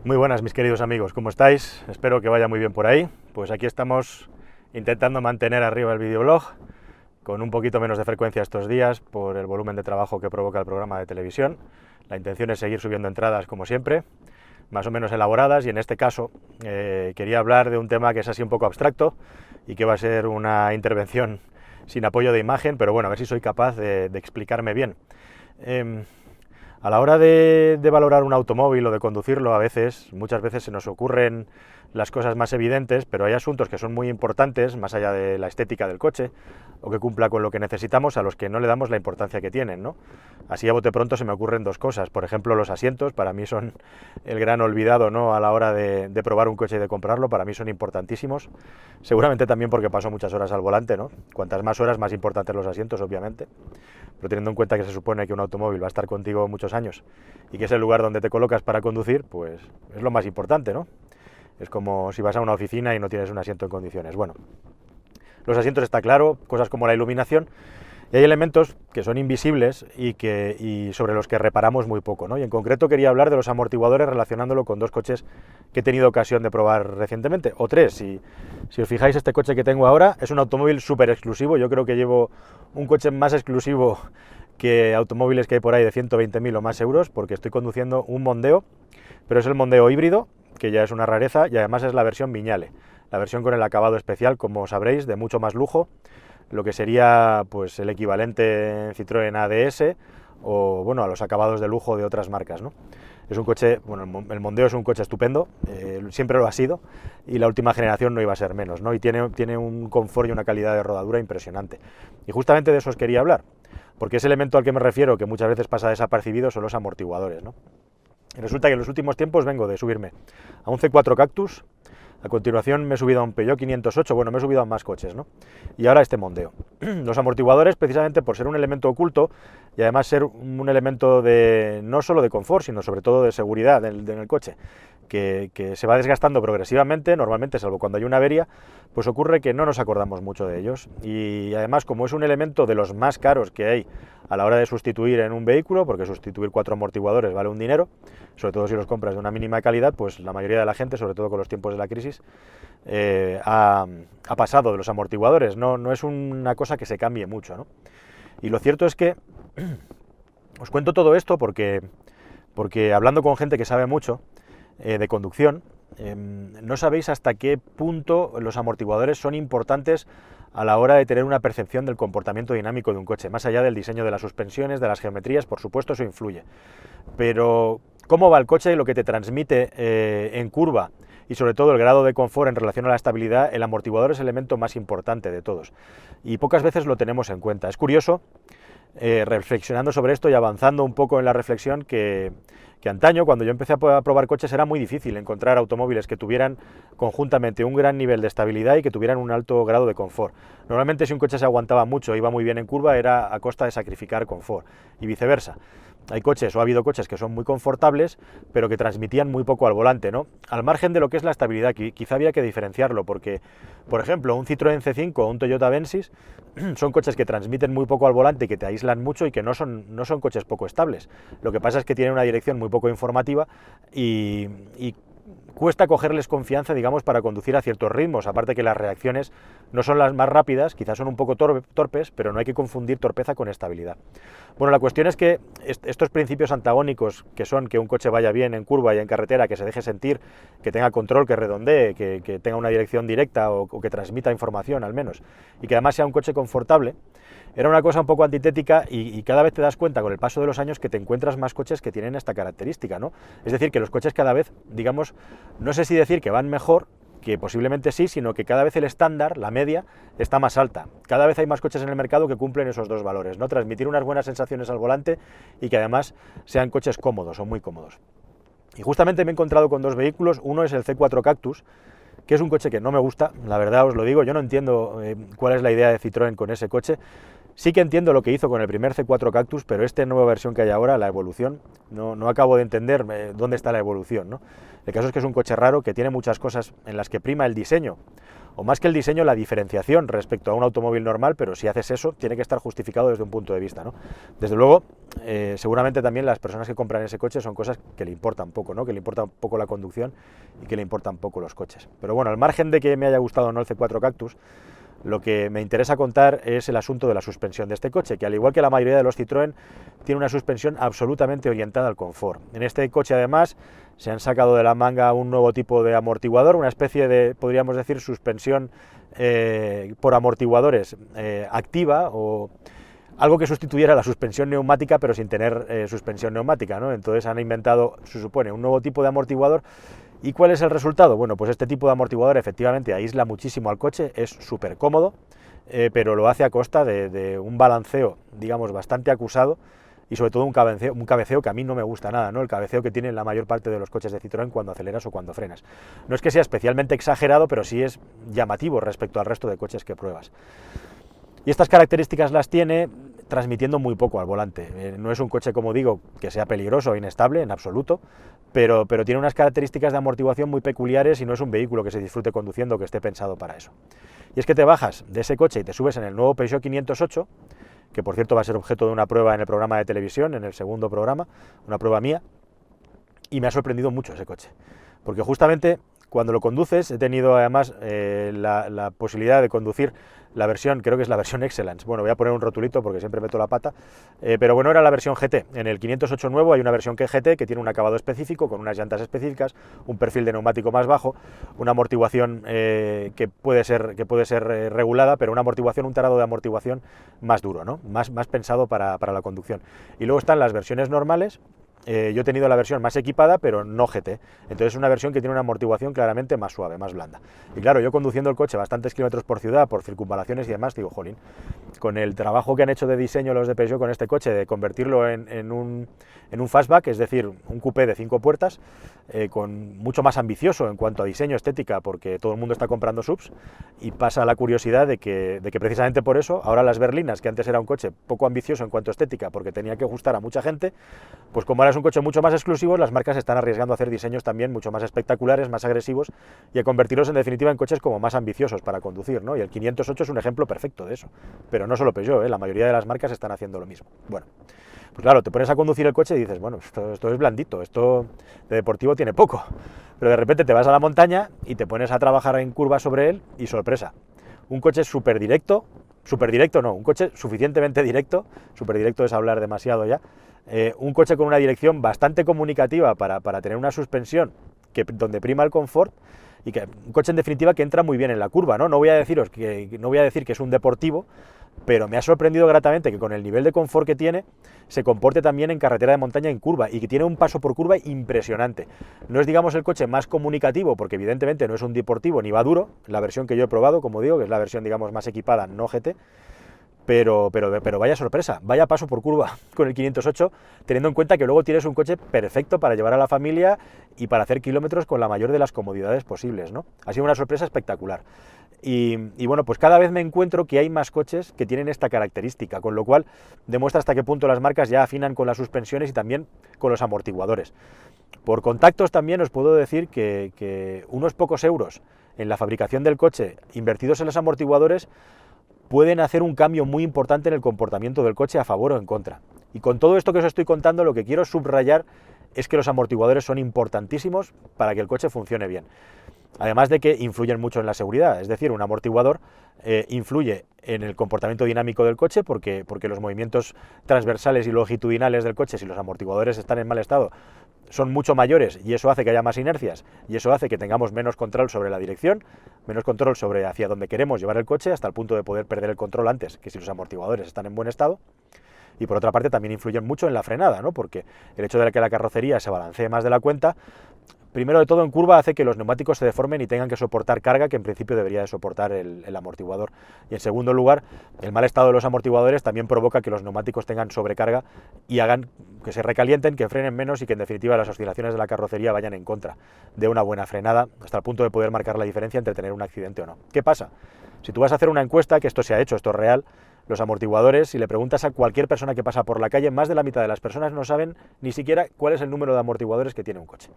Muy buenas, mis queridos amigos, ¿cómo estáis? Espero que vaya muy bien por ahí. Pues aquí estamos intentando mantener arriba el videoblog, con un poquito menos de frecuencia estos días por el volumen de trabajo que provoca el programa de televisión. La intención es seguir subiendo entradas como siempre, más o menos elaboradas, y en este caso quería hablar de un tema que es así un poco abstracto y que va a ser una intervención sin apoyo de imagen, pero bueno, a ver si soy capaz de explicarme bien. A la hora de valorar un automóvil o de conducirlo, muchas veces se nos ocurren las cosas más evidentes, pero hay asuntos que son muy importantes, más allá de la estética del coche, o que cumpla con lo que necesitamos, a los que no le damos la importancia que tienen, ¿no? Así a bote pronto se me ocurren dos cosas. Por ejemplo, los asientos, para mí son el gran olvidado, ¿no?, a la hora de probar un coche y de comprarlo. Para mí son importantísimos, seguramente también porque paso muchas horas al volante, ¿no? Cuantas más horas, más importantes los asientos, obviamente, pero teniendo en cuenta que se supone que un automóvil va a estar contigo muchos años y que es el lugar donde te colocas para conducir, pues es lo más importante, ¿no? Es como si vas a una oficina y no tienes un asiento en condiciones. Bueno, los asientos está claro, cosas como la iluminación, y hay elementos que son invisibles y sobre los que reparamos muy poco, ¿no? Y en concreto quería hablar de los amortiguadores, relacionándolo con dos coches que he tenido ocasión de probar recientemente, o tres. Si os fijáis, este coche que tengo ahora es un automóvil súper exclusivo. Yo creo que llevo un coche más exclusivo que automóviles que hay por ahí de 120.000 o más euros, porque estoy conduciendo un Mondeo, pero es el Mondeo híbrido, que ya es una rareza, y además es la versión Viñale, la versión con el acabado especial, como sabréis, de mucho más lujo, lo que sería pues el equivalente en Citroën ADS o bueno, a los acabados de lujo de otras marcas, ¿no? Es un coche, bueno, el Mondeo es un coche estupendo, siempre lo ha sido, y la última generación no iba a ser menos, ¿no? Y tiene un confort y una calidad de rodadura impresionante. Y justamente de eso os quería hablar, porque ese elemento al que me refiero, que muchas veces pasa desapercibido, son los amortiguadores, ¿no? Y resulta que en los últimos tiempos vengo de subirme a un C4 Cactus. A continuación me he subido a un Peugeot 508, bueno, me he subido a más coches, ¿no? Y ahora este Mondeo. Los amortiguadores, precisamente por ser un elemento oculto y además ser un elemento de no solo de confort, sino sobre todo de seguridad en el coche, que se va desgastando progresivamente, normalmente, salvo cuando hay una avería, pues ocurre que no nos acordamos mucho de ellos. Y además, como es un elemento de los más caros que hay a la hora de sustituir en un vehículo, porque sustituir 4 amortiguadores vale un dinero, sobre todo si los compras de una mínima calidad, pues la mayoría de la gente, sobre todo con los tiempos de la crisis, ha pasado de los amortiguadores. No es una cosa que se cambie mucho, ¿no? Y lo cierto es que os cuento todo esto porque hablando con gente que sabe mucho de conducción, no sabéis hasta qué punto los amortiguadores son importantes a la hora de tener una percepción del comportamiento dinámico de un coche, más allá del diseño de las suspensiones, de las geometrías. Por supuesto eso influye, pero cómo va el coche y lo que te transmite en curva, y sobre todo el grado de confort en relación a la estabilidad, el amortiguador es el elemento más importante de todos, y pocas veces lo tenemos en cuenta. Es curioso, reflexionando sobre esto y avanzando un poco en la reflexión, que antaño, cuando yo empecé a probar coches, era muy difícil encontrar automóviles que tuvieran conjuntamente un gran nivel de estabilidad y que tuvieran un alto grado de confort. Normalmente, si un coche se aguantaba mucho, iba muy bien en curva, era a costa de sacrificar confort, y viceversa. Hay coches, o ha habido coches, que son muy confortables, pero que transmitían muy poco al volante, ¿no? Al margen de lo que es la estabilidad, quizá había que diferenciarlo, porque, por ejemplo, un Citroën C5 o un Toyota Avensis son coches que transmiten muy poco al volante y que te aíslan mucho, y que no son coches poco estables. Lo que pasa es que tienen una dirección muy poco informativa y cuesta cogerles confianza, digamos, para conducir a ciertos ritmos. Aparte que las reacciones no son las más rápidas, quizás son un poco torpes, pero no hay que confundir torpeza con estabilidad. Bueno, la cuestión es que estos principios antagónicos, que son que un coche vaya bien en curva y en carretera, que se deje sentir, que tenga control, que redondee, que tenga una dirección directa o que transmita información al menos, y que además sea un coche confortable, era una cosa un poco antitética, y cada vez te das cuenta con el paso de los años que te encuentras más coches que tienen esta característica, ¿no? Es decir, que los coches cada vez, digamos, no sé si decir que van mejor, que posiblemente sí, sino que cada vez el estándar, la media, está más alta. Cada vez hay más coches en el mercado que cumplen esos dos valores, ¿no? Transmitir unas buenas sensaciones al volante y que además sean coches cómodos o muy cómodos. Y justamente me he encontrado con dos vehículos. Uno es el C4 Cactus, que es un coche que no me gusta, la verdad os lo digo. Yo no entiendo cuál es la idea de Citroën con ese coche. Sí que entiendo lo que hizo con el primer C4 Cactus, pero esta nueva versión que hay ahora, la evolución, no acabo de entender dónde está la evolución, ¿no? El caso es que es un coche raro, que tiene muchas cosas en las que prima el diseño o más que el diseño, la diferenciación respecto a un automóvil normal, pero si haces eso, tiene que estar justificado desde un punto de vista, ¿no? Desde luego, seguramente también las personas que compran ese coche son cosas que le importan poco, ¿no? Que le importa poco la conducción y que le importan poco los coches. Pero bueno, al margen de que me haya gustado o no el C4 Cactus, lo que me interesa contar es el asunto de la suspensión de este coche, que al igual que la mayoría de los Citroën, tiene una suspensión absolutamente orientada al confort. En este coche, además, se han sacado de la manga un nuevo tipo de amortiguador, una especie de, podríamos decir, suspensión por amortiguadores activa, o algo que sustituyera la suspensión neumática, pero sin tener suspensión neumática, ¿no? Entonces han inventado, se supone, un nuevo tipo de amortiguador. ¿Y cuál es el resultado? Bueno, pues este tipo de amortiguador efectivamente aísla muchísimo al coche, es súper cómodo, pero lo hace a costa de un balanceo, digamos, bastante acusado, y sobre todo un cabeceo que a mí no me gusta nada, ¿no? El cabeceo que tienen la mayor parte de los coches de Citroën cuando aceleras o cuando frenas. No es que sea especialmente exagerado, pero sí es llamativo respecto al resto de coches que pruebas. Y estas características las tiene transmitiendo muy poco al volante. No es un coche, como digo, que sea peligroso o inestable, en absoluto, pero tiene unas características de amortiguación muy peculiares y no es un vehículo que se disfrute conduciendo, que esté pensado para eso. Y es que te bajas de ese coche y te subes en el nuevo Peugeot 508, que por cierto va a ser objeto de una prueba en el programa de televisión, en el segundo programa, una prueba mía, y me ha sorprendido mucho ese coche, porque justamente cuando lo conduces, he tenido además la posibilidad de conducir la versión, creo que es la versión Excellence. Bueno, voy a poner un rotulito porque siempre meto la pata, pero bueno, era la versión GT. En el 508 nuevo hay una versión que GT que tiene un acabado específico, con unas llantas específicas, un perfil de neumático más bajo, una amortiguación que puede ser regulada, pero una amortiguación, un tarado de amortiguación más duro, ¿no? Más pensado para la conducción. Y luego están las versiones normales. Yo he tenido la versión más equipada, pero no GT. Entonces es una versión que tiene una amortiguación claramente más suave, más blanda. Y claro, yo conduciendo el coche bastantes kilómetros por ciudad, por circunvalaciones y demás, digo, jolín, con el trabajo que han hecho de diseño los de Peugeot con este coche, de convertirlo en un fastback, es decir, un coupé de 5 puertas, con mucho más ambicioso en cuanto a diseño, estética, porque todo el mundo está comprando SUVs, y pasa la curiosidad de que precisamente por eso, ahora las berlinas, que antes era un coche poco ambicioso en cuanto a estética, porque tenía que gustar a mucha gente, pues como ahora es un coche mucho más exclusivo, las marcas están arriesgando a hacer diseños también mucho más espectaculares, más agresivos, y a convertirlos en definitiva en coches como más ambiciosos para conducir, ¿no? Y el 508 es un ejemplo perfecto de eso, pero no solo Peugeot, la mayoría de las marcas están haciendo lo mismo. Bueno, pues claro, te pones a conducir el coche y dices, bueno, esto es blandito, esto de deportivo tiene poco, pero de repente te vas a la montaña y te pones a trabajar en curvas sobre él y sorpresa, un coche súper directo no, un coche suficientemente directo, súper directo es hablar demasiado ya, un coche con una dirección bastante comunicativa para tener una suspensión donde prima el confort, y que un coche en definitiva que entra muy bien en la curva, ¿no? No voy a decir que es un deportivo, pero me ha sorprendido gratamente que con el nivel de confort que tiene, se comporte también en carretera de montaña en curva, y que tiene un paso por curva impresionante. No es, digamos, el coche más comunicativo, porque evidentemente no es un deportivo ni va duro, la versión que yo he probado, como digo, que es la versión, digamos, más equipada, no GT, pero vaya sorpresa, vaya paso por curva con el 508, teniendo en cuenta que luego tienes un coche perfecto para llevar a la familia y para hacer kilómetros con la mayor de las comodidades posibles, ¿no? Ha sido una sorpresa espectacular. Y bueno, pues cada vez me encuentro que hay más coches que tienen esta característica, con lo cual demuestra hasta qué punto las marcas ya afinan con las suspensiones y también con los amortiguadores. Por contactos también os puedo decir que unos pocos euros en la fabricación del coche invertidos en los amortiguadores pueden hacer un cambio muy importante en el comportamiento del coche a favor o en contra. Y con todo esto que os estoy contando, lo que quiero subrayar es que los amortiguadores son importantísimos para que el coche funcione bien. Además de que influyen mucho en la seguridad, es decir, un amortiguador influye en el comportamiento dinámico del coche porque los movimientos transversales y longitudinales del coche, si los amortiguadores están en mal estado, son mucho mayores, y eso hace que haya más inercias, y eso hace que tengamos menos control sobre la dirección, menos control sobre hacia dónde queremos llevar el coche, hasta el punto de poder perder el control antes que si los amortiguadores están en buen estado. Y por otra parte también influyen mucho en la frenada, ¿no? Porque el hecho de que la carrocería se balancee más de la cuenta, primero de todo en curva hace que los neumáticos se deformen y tengan que soportar carga que en principio debería de soportar el amortiguador. Y en segundo lugar, el mal estado de los amortiguadores también provoca que los neumáticos tengan sobrecarga y hagan que se recalienten, que frenen menos y que en definitiva las oscilaciones de la carrocería vayan en contra de una buena frenada, hasta el punto de poder marcar la diferencia entre tener un accidente o no. ¿Qué pasa? Si tú vas a hacer una encuesta, que esto se ha hecho, esto es real, los amortiguadores, si le preguntas a cualquier persona que pasa por la calle, más de la mitad de las personas no saben ni siquiera cuál es el número de amortiguadores que tiene un coche,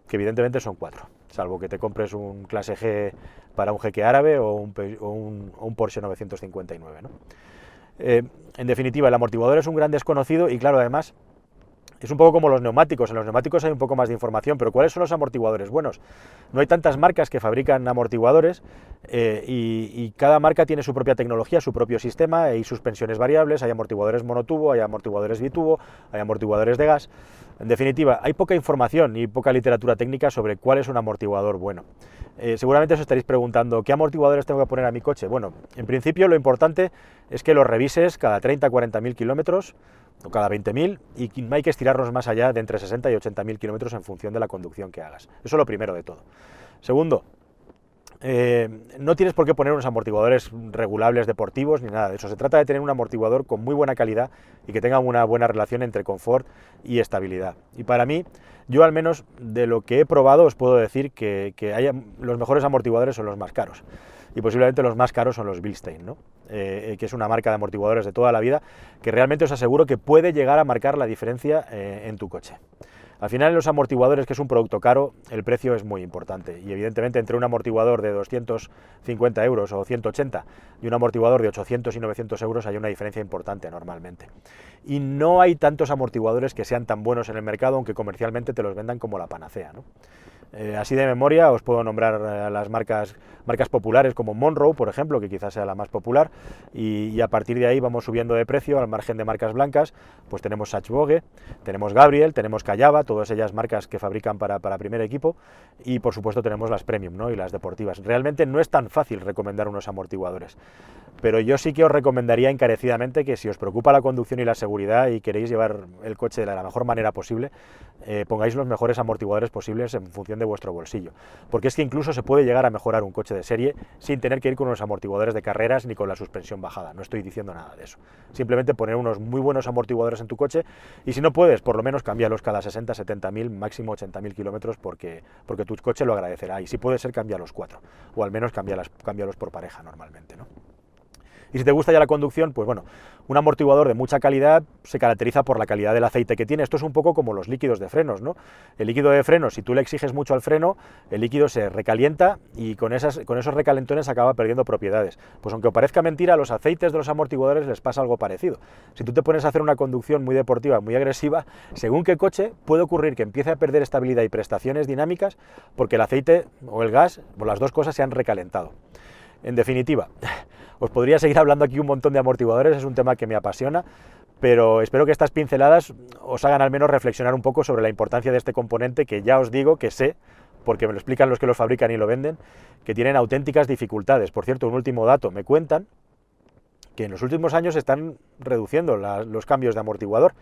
que evidentemente son 4. salvo que te compres un clase G para un jeque árabe o un Porsche 959, ¿no? En definitiva, el amortiguador es un gran desconocido y claro, además, es un poco como los neumáticos. En los neumáticos hay un poco más de información, pero ¿cuáles son los amortiguadores buenos? No hay tantas marcas que fabrican amortiguadores y cada marca tiene su propia tecnología, su propio sistema y suspensiones variables. Hay amortiguadores monotubo, hay amortiguadores bitubo, hay amortiguadores de gas. En definitiva, hay poca información y poca literatura técnica sobre cuál es un amortiguador bueno. Seguramente os estaréis preguntando, ¿qué amortiguadores tengo que poner a mi coche? Bueno, en principio lo importante es que los revises cada 30-40.000 kilómetros o cada 20.000 y no hay que estirarlos más allá de entre 60 y 80.000 kilómetros en función de la conducción que hagas. Eso es lo primero de todo. Segundo, no tienes por qué poner unos amortiguadores regulables deportivos ni nada de eso. Se trata de tener un amortiguador con muy buena calidad y que tenga una buena relación entre confort y estabilidad. Y para mí, yo al menos de lo que he probado os puedo decir que los mejores amortiguadores son los más caros. Y posiblemente los más caros son los Bilstein, ¿no? Que es una marca de amortiguadores de toda la vida que realmente os aseguro que puede llegar a marcar la diferencia en tu coche. Al final, en los amortiguadores, que es un producto caro, el precio es muy importante y evidentemente entre un amortiguador de 250 euros o 180 y un amortiguador de 800 y 900 euros hay una diferencia importante normalmente. Y no hay tantos amortiguadores que sean tan buenos en el mercado, aunque comercialmente te los vendan como la panacea, ¿no? Así de memoria os puedo nombrar las marcas populares como Monroe, por ejemplo, que quizás sea la más popular, y a partir de ahí vamos subiendo de precio al margen de marcas blancas. Pues tenemos Sachboge, tenemos Gabriel, tenemos Callava, todas ellas marcas que fabrican para primer equipo, y por supuesto tenemos las premium, ¿no? Y las deportivas. Realmente no es tan fácil recomendar unos amortiguadores, pero yo sí que os recomendaría encarecidamente que si os preocupa la conducción y la seguridad y queréis llevar el coche de la mejor manera posible, pongáis los mejores amortiguadores posibles en función de vuestro bolsillo, porque es que incluso se puede llegar a mejorar un coche de serie sin tener que ir con unos amortiguadores de carreras ni con la suspensión bajada. No estoy diciendo nada de eso, simplemente poner unos muy buenos amortiguadores en tu coche, y si no puedes, por lo menos cámbialos cada 60-70.000, máximo 80.000 kilómetros, porque tu coche lo agradecerá, y si puede ser, cámbialos 4, o al menos cámbialos por pareja normalmente, ¿no? Y si te gusta ya la conducción, pues bueno, un amortiguador de mucha calidad se caracteriza por la calidad del aceite que tiene. Esto es un poco como los líquidos de frenos, ¿no? El líquido de frenos, si tú le exiges mucho al freno, el líquido se recalienta y con esos recalentones acaba perdiendo propiedades. Pues aunque parezca mentira, a los aceites de los amortiguadores les pasa algo parecido. Si tú te pones a hacer una conducción muy deportiva, muy agresiva, según qué coche, puede ocurrir que empiece a perder estabilidad y prestaciones dinámicas porque el aceite o el gas, o las dos cosas, se han recalentado. En definitiva, os podría seguir hablando aquí un montón de amortiguadores, es un tema que me apasiona, pero espero que estas pinceladas os hagan al menos reflexionar un poco sobre la importancia de este componente, que ya os digo que sé, porque me lo explican los que los fabrican y lo venden, que tienen auténticas dificultades. Por cierto, un último dato, me cuentan que en los últimos años se están reduciendo los cambios de amortiguador,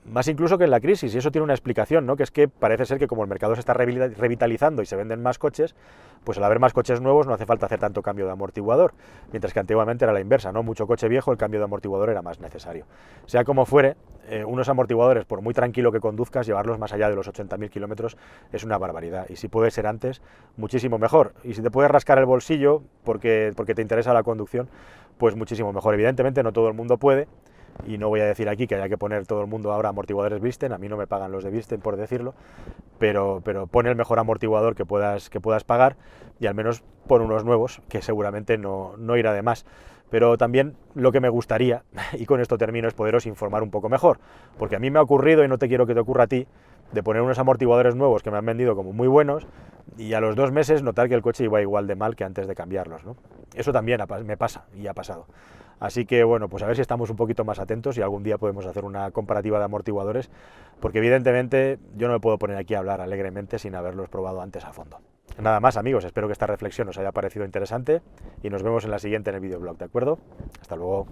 más incluso que en la crisis, y eso tiene una explicación, ¿no? Que es que parece ser que como el mercado se está revitalizando y se venden más coches, pues al haber más coches nuevos no hace falta hacer tanto cambio de amortiguador, mientras que antiguamente era la inversa, ¿no? Mucho coche viejo, el cambio de amortiguador era más necesario. Sea como fuere, unos amortiguadores, por muy tranquilo que conduzcas, llevarlos más allá de los 80.000 kilómetros es una barbaridad, y si puede ser antes, muchísimo mejor. Y si te puedes rascar el bolsillo porque te interesa la conducción, pues muchísimo mejor. Evidentemente no todo el mundo puede, y no voy a decir aquí que haya que poner todo el mundo ahora amortiguadores Bilstein, a mí no me pagan los de Bilstein por decirlo, pero pon el mejor amortiguador que puedas pagar, y al menos pon unos nuevos, que seguramente no irá de más. Pero también lo que me gustaría, y con esto termino, es poderos informar un poco mejor, porque a mí me ha ocurrido, y no te quiero que te ocurra a ti, de poner unos amortiguadores nuevos que me han vendido como muy buenos, y a los 2 meses notar que el coche iba igual de mal que antes de cambiarlos, ¿no? Eso también me pasa, y ha pasado. Así que bueno, pues a ver si estamos un poquito más atentos y algún día podemos hacer una comparativa de amortiguadores, porque evidentemente yo no me puedo poner aquí a hablar alegremente sin haberlos probado antes a fondo. Nada más, amigos, espero que esta reflexión os haya parecido interesante y nos vemos en la siguiente en el videoblog, ¿de acuerdo? Hasta luego.